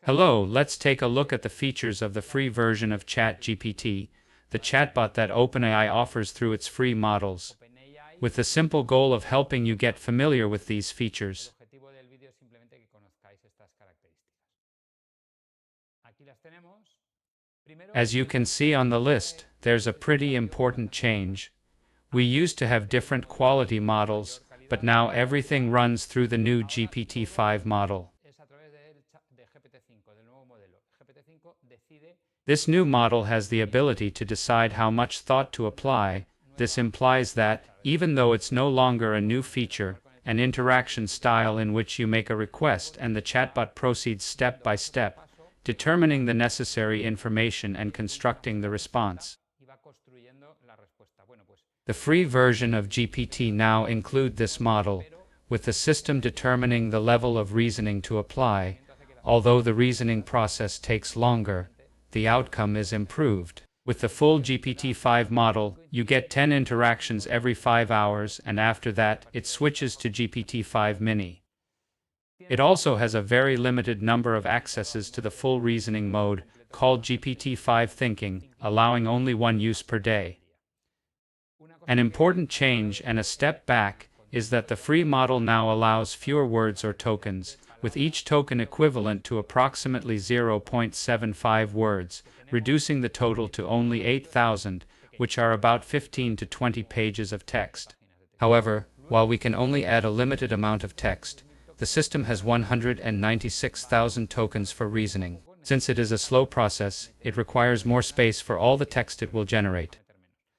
Hello, let's take a look at the features of the free version of ChatGPT, the chatbot that OpenAI offers through its free models, with the simple goal of helping you get familiar with these features. As you can see on the list, there's a pretty important change. We used to have different quality models, but now everything runs through the new GPT-5 model. This new model has the ability to decide how much thought to apply. This implies that, even though it's no longer a new feature, an interaction style in which you make a request and the chatbot proceeds step by step, determining the necessary information and constructing the response. The free version of GPT now includes this model, with the system determining the level of reasoning to apply. Although the reasoning process takes longer, the outcome is improved. With the full GPT-5 model, you get 10 interactions every 5 hours, and after that, it switches to GPT-5 Mini. It also has a very limited number of accesses to the full reasoning mode, called GPT-5 Thinking, allowing only one use per day. An important change and a step back is that the free model now allows fewer words or tokens, with each token equivalent to approximately 0.75 words, reducing the total to only 8,000, which are about 15 to 20 pages of text. However, while we can only add a limited amount of text, the system has 196,000 tokens for reasoning. Since it is a slow process, it requires more space for all the text it will generate.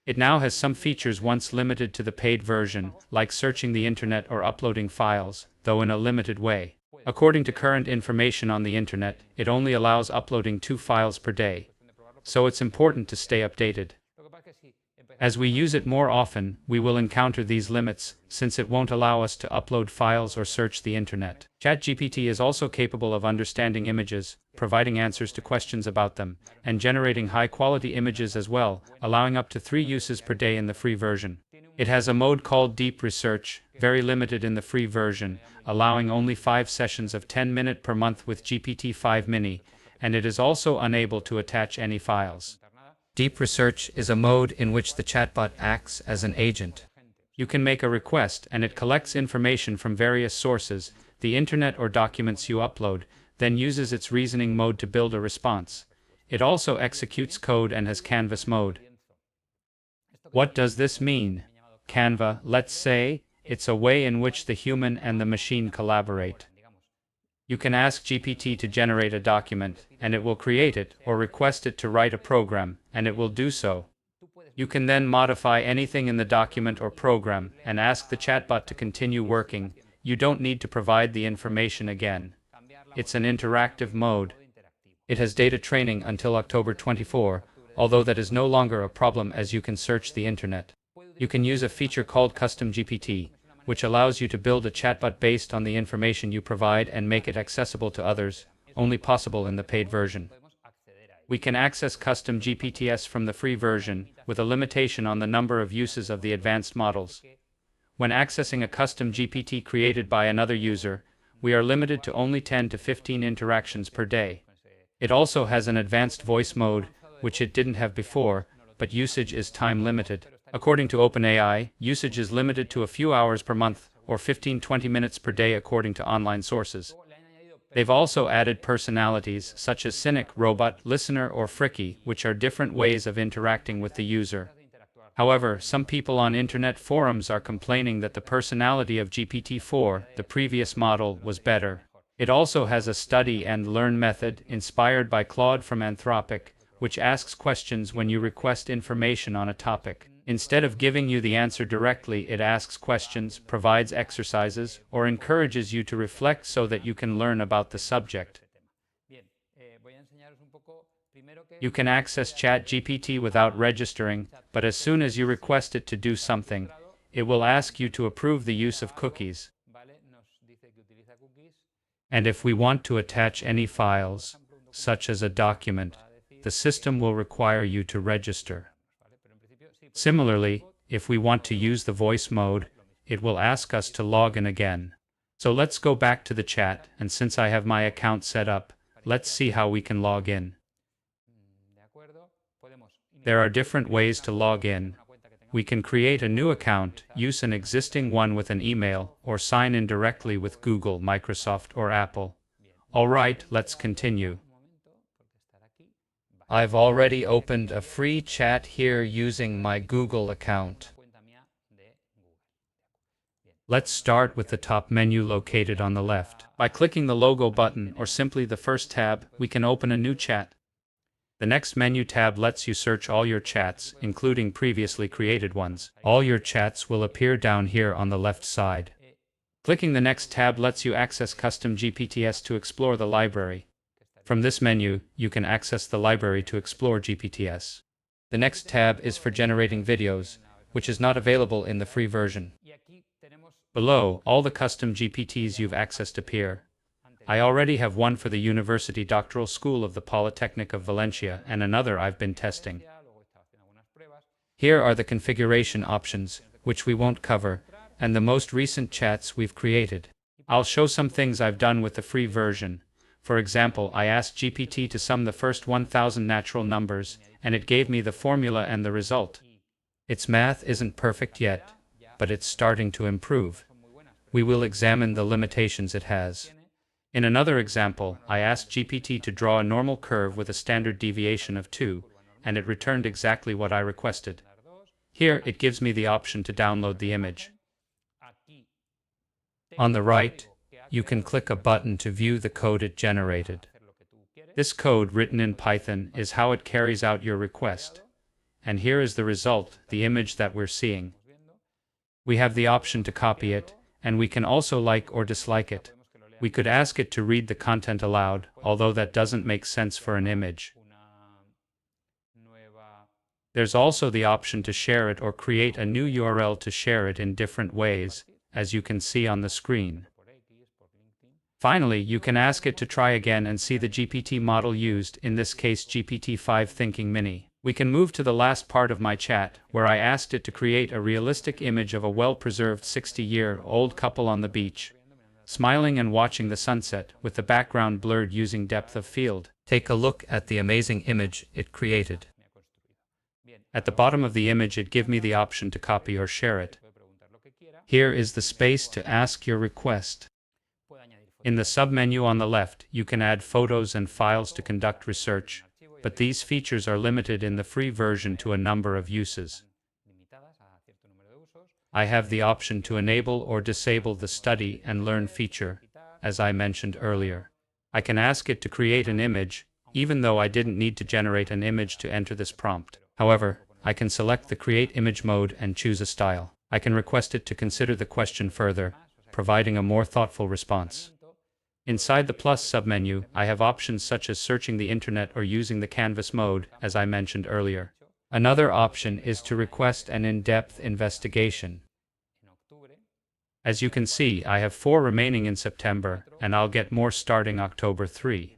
It now has some features once limited to the paid version, like searching the internet or uploading files, though in a limited way. According to current information on the internet, it only allows uploading 2 files per day, so it's important to stay updated. As we use it more often, we will encounter these limits, since it won't allow us to upload files or search the internet. ChatGPT is also capable of understanding images, providing answers to questions about them, and generating high-quality images as well, allowing up to 3 uses per day in the free version. It has a mode called Deep Research, very limited in the free version, allowing only 5 sessions of 10 minutes per month with GPT-5 Mini, and it is also unable to attach any files. Deep Research is a mode in which the chatbot acts as an agent. You can make a request and it collects information from various sources, the internet or documents you upload, then uses its reasoning mode to build a response. It also executes code and has canvas mode. What does this mean? Canva, let's say, it's a way in which the human and the machine collaborate. You can ask GPT to generate a document, and it will create it, or request it to write a program, and it will do so. You can then modify anything in the document or program, and ask the chatbot to continue working. You don't need to provide the information again. It's an interactive mode. It has data training until October 24, although that is no longer a problem as you can search the internet. You can use a feature called Custom GPT, which allows you to build a chatbot based on the information you provide and make it accessible to others, only possible in the paid version. We can access Custom GPTs from the free version, with a limitation on the number of uses of the advanced models. When accessing a custom GPT created by another user, we are limited to only 10 to 15 interactions per day. It also has an advanced voice mode, which it didn't have before, but usage is time limited. According to OpenAI, usage is limited to a few hours per month, or 15-20 minutes per day according to online sources. They've also added personalities such as cynic, robot, listener, or fricky, which are different ways of interacting with the user. However, some people on internet forums are complaining that the personality of GPT-4, the previous model, was better. It also has a study and learn method inspired by Claude from Anthropic, which asks questions when you request information on a topic. Instead of giving you the answer directly, it asks questions, provides exercises, or encourages you to reflect so that you can learn about the subject. You can access ChatGPT without registering, but as soon as you request it to do something, it will ask you to approve the use of cookies. And if we want to attach any files, such as a document, the system will require you to register. Similarly, if we want to use the voice mode, it will ask us to log in again. So let's go back to the chat, and since I have my account set up, let's see how we can log in. There are different ways to log in. We can create a new account, use an existing one with an email, or sign in directly with Google, Microsoft, or Apple. Alright, let's continue. I've already opened a free chat here using my Google account. Let's start with the top menu located on the left. By clicking the logo button or simply the first tab, we can open a new chat. The next menu tab lets you search all your chats, including previously created ones. All your chats will appear down here on the left side. Clicking the next tab lets you access custom GPTs to explore the library. From this menu, you can access the library to explore GPTs. The next tab is for generating videos, which is not available in the free version. Below, all the custom GPTs you've accessed appear. I already have one for the University Doctoral School of the Polytechnic of Valencia and another I've been testing. Here are the configuration options, which we won't cover, and the most recent chats we've created. I'll show some things I've done with the free version. For example, I asked GPT to sum the first 1000 natural numbers, and it gave me the formula and the result. Its math isn't perfect yet, but it's starting to improve. We will examine the limitations it has. In another example, I asked GPT to draw a normal curve with a standard deviation of 2, and it returned exactly what I requested. Here, it gives me the option to download the image. On the right, you can click a button to view the code it generated. This code, written in Python, is how it carries out your request. And here is the result, the image that we're seeing. We have the option to copy it, and we can also like or dislike it. We could ask it to read the content aloud, although that doesn't make sense for an image. There's also the option to share it or create a new URL to share it in different ways, as you can see on the screen. Finally, you can ask it to try again and see the GPT model used, in this case GPT-5 Thinking Mini. We can move to the last part of my chat, where I asked it to create a realistic image of a well-preserved 60-year-old couple on the beach, smiling and watching the sunset, with the background blurred using depth of field. Take a look at the amazing image it created. At the bottom of the image it gives me the option to copy or share it. Here is the space to ask your request. In the submenu on the left, you can add photos and files to conduct research, but these features are limited in the free version to a number of uses. I have the option to enable or disable the study and learn feature, as I mentioned earlier. I can ask it to create an image, even though I didn't need to generate an image to enter this prompt. However, I can select the Create Image mode and choose a style. I can request it to consider the question further, providing a more thoughtful response. Inside the Plus submenu, I have options such as searching the internet or using the Canvas mode, as I mentioned earlier. Another option is to request an in-depth investigation. As you can see, I have 4 remaining in September, and I'll get more starting October 3.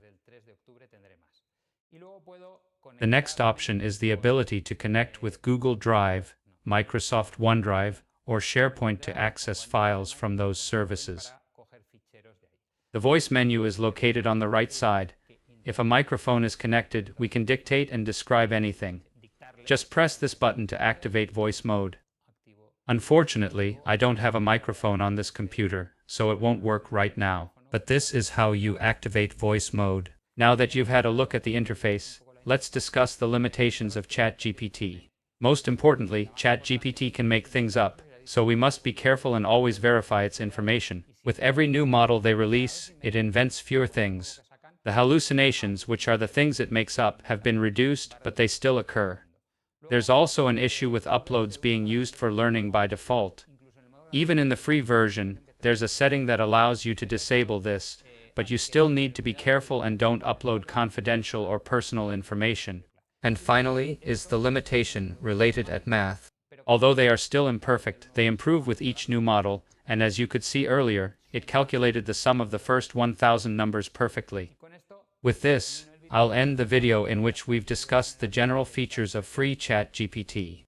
The next option is the ability to connect with Google Drive, Microsoft OneDrive, or SharePoint to access files from those services. The voice menu is located on the right side. If a microphone is connected, we can dictate and describe anything. Just press this button to activate voice mode. Unfortunately, I don't have a microphone on this computer, so it won't work right now. But this is how you activate voice mode. Now that you've had a look at the interface, let's discuss the limitations of ChatGPT. Most importantly, ChatGPT can make things up, so we must be careful and always verify its information. With every new model they release, it invents fewer things. The hallucinations, which are the things it makes up, have been reduced, but they still occur. There's also an issue with uploads being used for learning by default. Even in the free version, there's a setting that allows you to disable this, but you still need to be careful and don't upload confidential or personal information. And finally is the limitation related at math. Although they are still imperfect, they improve with each new model, and as you could see earlier, it calculated the sum of the first 1000 numbers perfectly. With this, I'll end the video in which we've discussed the general features of free ChatGPT.